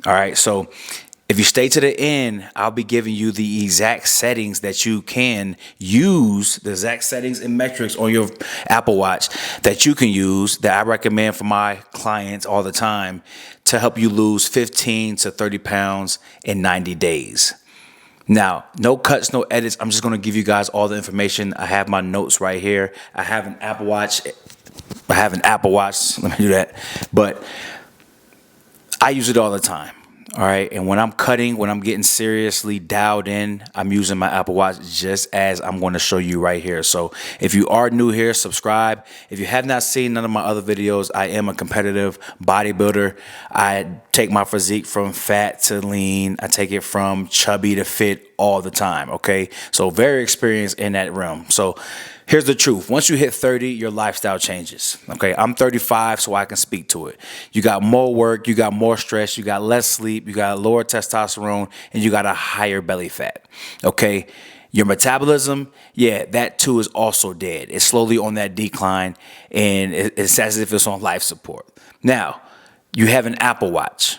All right, so if you stay to the end, I'll be giving you the exact settings that you can use, the exact settings and metrics on your Apple Watch that you can use, that I recommend for my clients all the time, to help you lose 15 to 30 pounds in 90 days. Now, no cuts, no edits. I'm just going to give you guys all the information. I have my notes right here. I have an Apple Watch. Let me do that. But I use it all the time. All right. And when I'm cutting, when I'm getting seriously dialed in, I'm using my Apple Watch, just as I'm going to show you right here. So if you are new here, subscribe. If you have not seen none of my other videos, I am a competitive bodybuilder. I take my physique from fat to lean. I take it from chubby to fit all the time. Okay. So very experienced in that realm. So here's the truth. Once you hit 30, your lifestyle changes. Okay, I'm 35, so I can speak to it. You got more work, you got more stress, you got less sleep, you got lower testosterone, and you got a higher belly fat. Okay, your metabolism, yeah, that too is also dead. It's slowly on that decline, and it's as if it's on life support. Now, you have an Apple Watch.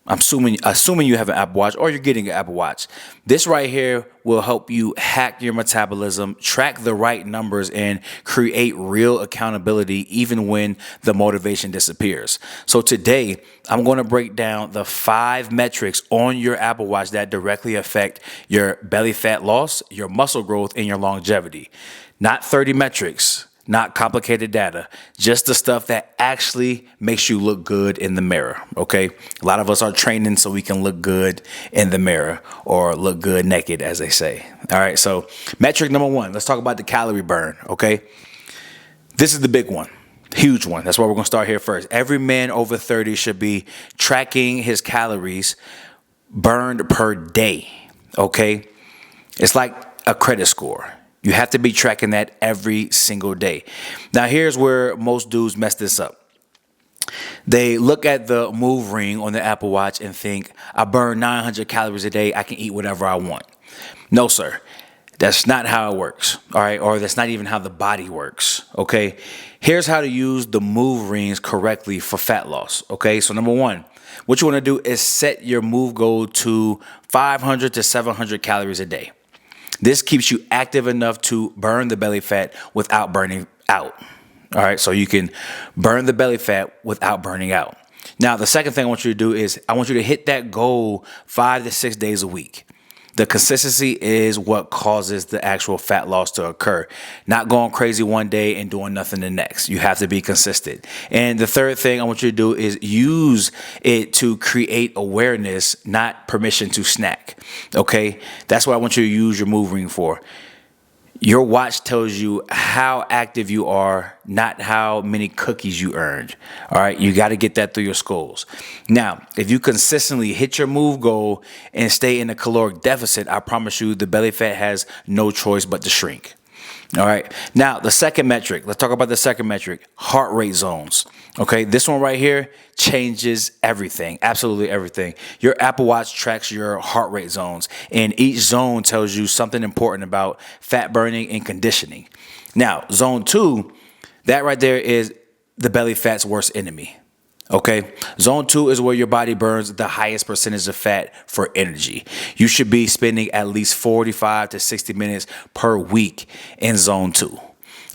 I'm assuming you have an Apple Watch, or you're getting an Apple Watch. This right here will help you hack your metabolism, track the right numbers, and create real accountability even when the motivation disappears. So today, I'm going to break down the 5 metrics on your Apple Watch that directly affect your belly fat loss, your muscle growth, and your longevity. Not 30 metrics. Not complicated data, just the stuff that actually makes you look good in the mirror, okay? A lot of us are training so we can look good in the mirror, or look good naked, as they say. All right, so metric number 1, let's talk about the calorie burn, okay? This is the big one, huge one. That's why we're gonna start here first. Every man over 30 should be tracking his calories burned per day, okay? It's like a credit score. You have to be tracking that every single day. Now, here's where most dudes mess this up. They look at the move ring on the Apple Watch and think, I burn 900 calories a day, I can eat whatever I want. No, sir. That's not how it works, all right? Or that's not even how the body works, okay? Here's how to use the move rings correctly for fat loss, okay? So number 1, what you want to do is set your move goal to 500 to 700 calories a day. This keeps you active enough to burn the belly fat without burning out. All right, so you can burn the belly fat without burning out. Now, the second thing I want you to do is I want you to hit that goal 5 to 6 days a week. The consistency is what causes the actual fat loss to occur. Not going crazy one day and doing nothing the next. You have to be consistent. And the third thing I want you to do is use it to create awareness, not permission to snack. Okay? That's what I want you to use your move ring for. Your watch tells you how active you are, not how many cookies you earned. All right, you got to get that through your skulls. Now, if you consistently hit your move goal and stay in a caloric deficit, I promise you the belly fat has no choice but to shrink. All right, now the second metric, let's talk about the second metric, heart rate zones. Okay, this one right here changes everything, absolutely everything. Your Apple Watch tracks your heart rate zones, and each zone tells you something important about fat burning and conditioning. Now, zone 2, that right there is the belly fat's worst enemy. Okay, zone 2 is where your body burns the highest percentage of fat for energy. You should be spending at least 45 to 60 minutes per week in zone 2.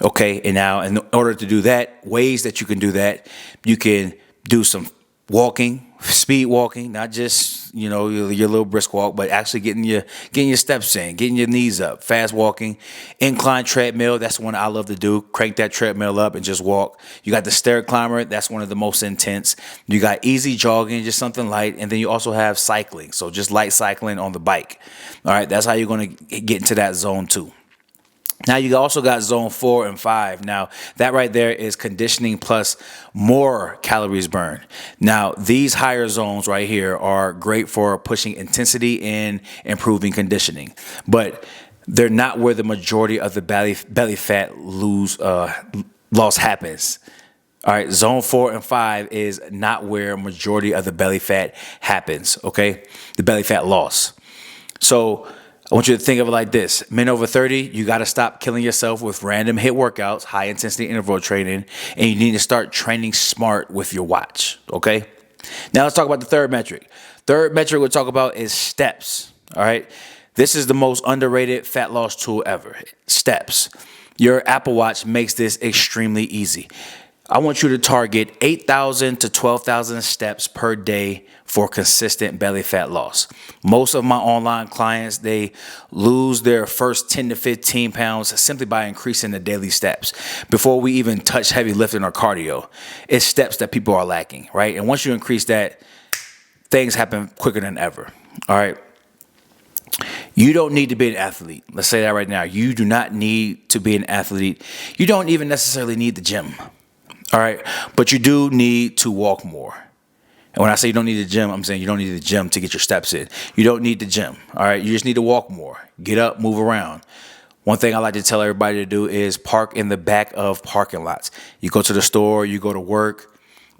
Okay, and now in order to do that, ways that you can do that, you can do some walking, speed walking, not just, your little brisk walk, but actually getting your steps in, getting your knees up, fast walking, incline treadmill. That's one I love to do. Crank that treadmill up and just walk. You got the stair climber. That's one of the most intense. You got easy jogging, just something light. And then you also have cycling. So just light cycling on the bike. All right. That's how you're going to get into that zone 2. Now, you also got zone 4 and 5. Now, that right there is conditioning plus more calories burned. Now, these higher zones right here are great for pushing intensity and improving conditioning, but they're not where the majority of the belly fat loss happens. All right, zone 4 and 5 is not where majority of the belly fat happens, okay? The belly fat loss. So I want you to think of it like this. Men over 30, you got to stop killing yourself with random HIIT workouts, high intensity interval training, and you need to start training smart with your watch, okay? Now let's talk about the third metric. Third metric we'll talk about is steps. All right. This is the most underrated fat loss tool ever. Steps. Your Apple Watch makes this extremely easy. I want you to target 8,000 to 12,000 steps per day for consistent belly fat loss. Most of my online clients, they lose their first 10 to 15 pounds simply by increasing the daily steps. Before we even touch heavy lifting or cardio, it's steps that people are lacking, right? And once you increase that, things happen quicker than ever, all right? You don't need to be an athlete. Let's say that right now. You do not need to be an athlete. You don't even necessarily need the gym. All right. But you do need to walk more. And when I say you don't need the gym, I'm saying you don't need the gym to get your steps in. You don't need the gym. All right. You just need to walk more. Get up, move around. One thing I like to tell everybody to do is park in the back of parking lots. You go to the store, you go to work.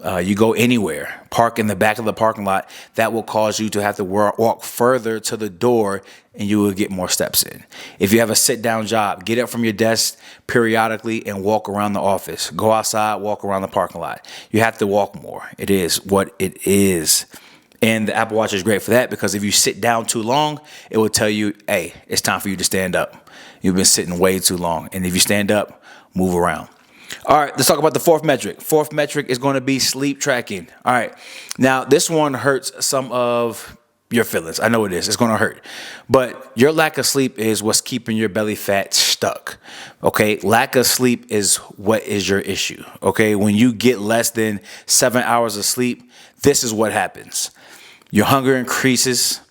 You go anywhere, park in the back of the parking lot. That will cause you to have to walk further to the door and you will get more steps in. If you have a sit down job, get up from your desk periodically and walk around the office. Go outside, walk around the parking lot. You have to walk more. It is what it is. And the Apple Watch is great for that because if you sit down too long, it will tell you, hey, it's time for you to stand up. You've been sitting way too long. And if you stand up, move around. All right, let's talk about the fourth metric. Fourth metric is going to be sleep tracking. All right, now this one hurts some of your feelings. I know it is. It's going to hurt. But your lack of sleep is what's keeping your belly fat stuck. Okay, lack of sleep is what is your issue. Okay, when you get less than 7 hours of sleep, this is what happens. Your hunger increases.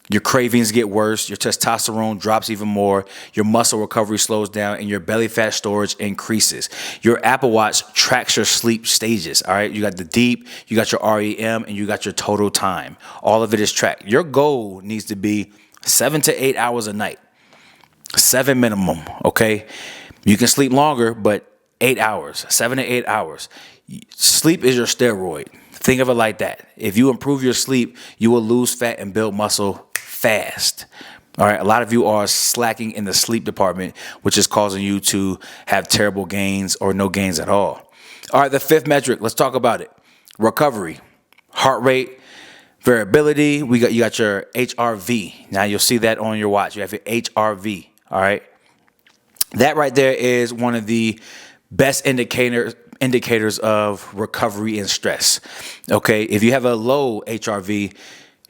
Your cravings get worse, your testosterone drops even more, your muscle recovery slows down, and your belly fat storage increases. Your Apple Watch tracks your sleep stages, all right? You got the deep, you got your REM, and you got your total time. All of it is tracked. Your goal needs to be 7 to 8 hours a night. 7 minimum, okay? You can sleep longer, but 8 hours, 7 to 8 hours. Sleep is your steroid. Think of it like that. If you improve your sleep, you will lose fat and build muscle fast. All right. A lot of you are slacking in the sleep department, which is causing you to have terrible gains or no gains at all. All right. The fifth metric. Let's talk about it. Recovery, heart rate, variability. You got your HRV. Now you'll see that on your watch. You have your HRV. All right. That right there is one of the best indicators of recovery and stress. Okay. If you have a low HRV,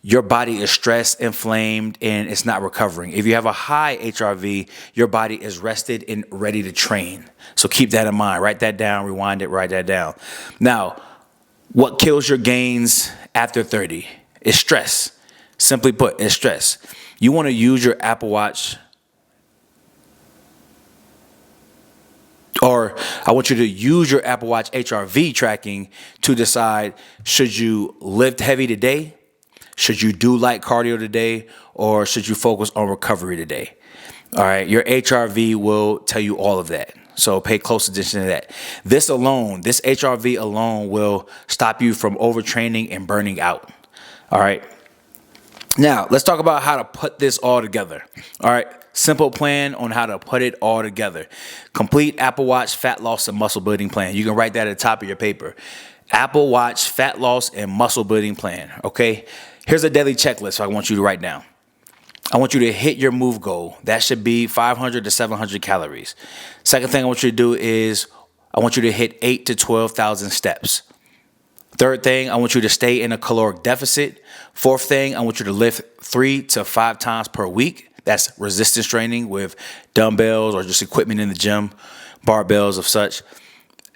your body is stressed, inflamed, and it's not recovering. If you have a high HRV, your body is rested and ready to train. So keep that in mind. Write that down, rewind it, write that down. Now, what kills your gains after 30 is stress. Simply put, it's stress. You want to use your Apple Watch, or I want you to use your Apple Watch HRV tracking to decide, should you lift heavy today? Should you do light cardio today, or should you focus on recovery today? All right, your HRV will tell you all of that. So pay close attention to that. This HRV alone will stop you from overtraining and burning out. All right. Now, let's talk about how to put this all together. All right. Simple plan on how to put it all together. Complete Apple Watch fat loss and muscle building plan. You can write that at the top of your paper. Apple Watch fat loss and muscle building plan. Okay. Here's a daily checklist I want you to write down. I want you to hit your move goal. That should be 500 to 700 calories. Second thing I want you to do is I want you to hit 8 to 12,000 steps. Third thing, I want you to stay in a caloric deficit. Fourth thing, I want you to lift 3 to 5 times per week. That's resistance training with dumbbells or just equipment in the gym, barbells of such.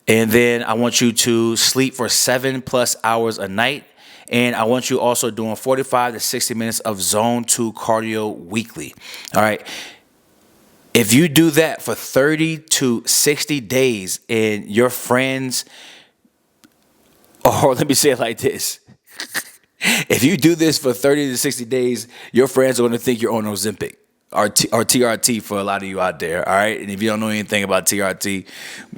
And then I want you to sleep for 7+ hours a night. And I want you also doing 45 to 60 minutes of zone 2 cardio weekly. All right. If you do that for 30 to 60 days and your friends, or let me say it like this. If you do this for 30 to 60 days, your friends are going to think you're on Ozempic or TRT for a lot of you out there. All right. And if you don't know anything about TRT,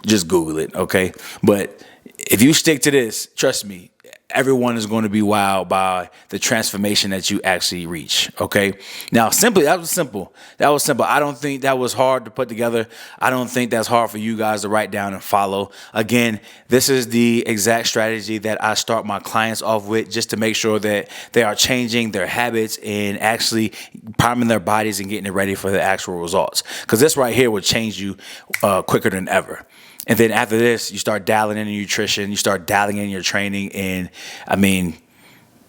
just Google it. Okay. But if you stick to this, trust me, everyone is going to be wowed by the transformation that you actually reach. Okay. Now, that was simple. I don't think that was hard to put together. I don't think that's hard for you guys to write down and follow. Again, this is the exact strategy that I start my clients off with, just to make sure that they are changing their habits and actually priming their bodies and getting it ready for the actual results. Because this right here will change you quicker than ever. And then after this, you start dialing in your nutrition, you start dialing in your training, and I mean,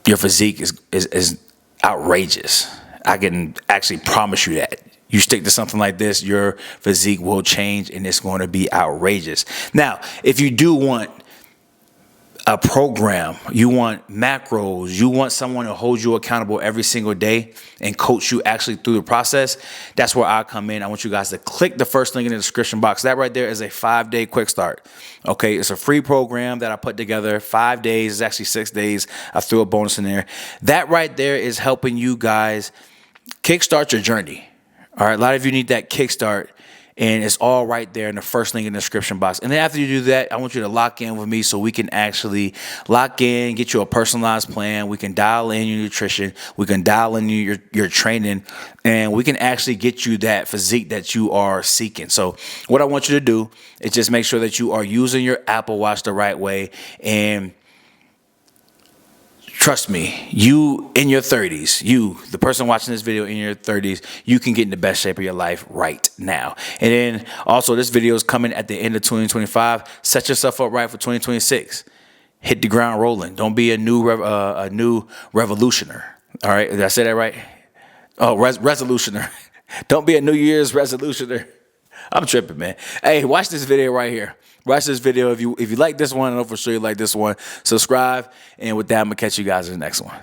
your physique is outrageous. I can actually promise you that. You stick to something like this, your physique will change, and it's going to be outrageous. Now, if you do want a program, you want macros, you want someone to hold you accountable every single day and coach you actually through the process, that's where I come in. I want you guys to click the first link in the description box. That right there is a 5-day quick start. Okay, it's a free program that I put together. 5 days, it's actually 6 days. I threw a bonus in there. That right there is helping you guys kickstart your journey. All right, a lot of you need that kickstart. And it's all right there in the first link in the description box. And then after you do that, I want you to lock in with me so we can actually lock in, get you a personalized plan. We can dial in your nutrition. We can dial in your training. And we can actually get you that physique that you are seeking. So what I want you to do is just make sure that you are using your Apple Watch the right way. And trust me, you in your 30s, the person watching this video in your 30s, you can get in the best shape of your life right now. And then also, this video is coming at the end of 2025. Set yourself up right for 2026. Hit the ground rolling. Don't be a new revolutioner. All right, did I say that right? Oh, resolutioner. Don't be a New Year's resolutioner. I'm tripping, man. Hey, watch this video right here. Watch this video. If you like this one, I know for sure you like this one. Subscribe. And with that, I'm going to catch you guys in the next one.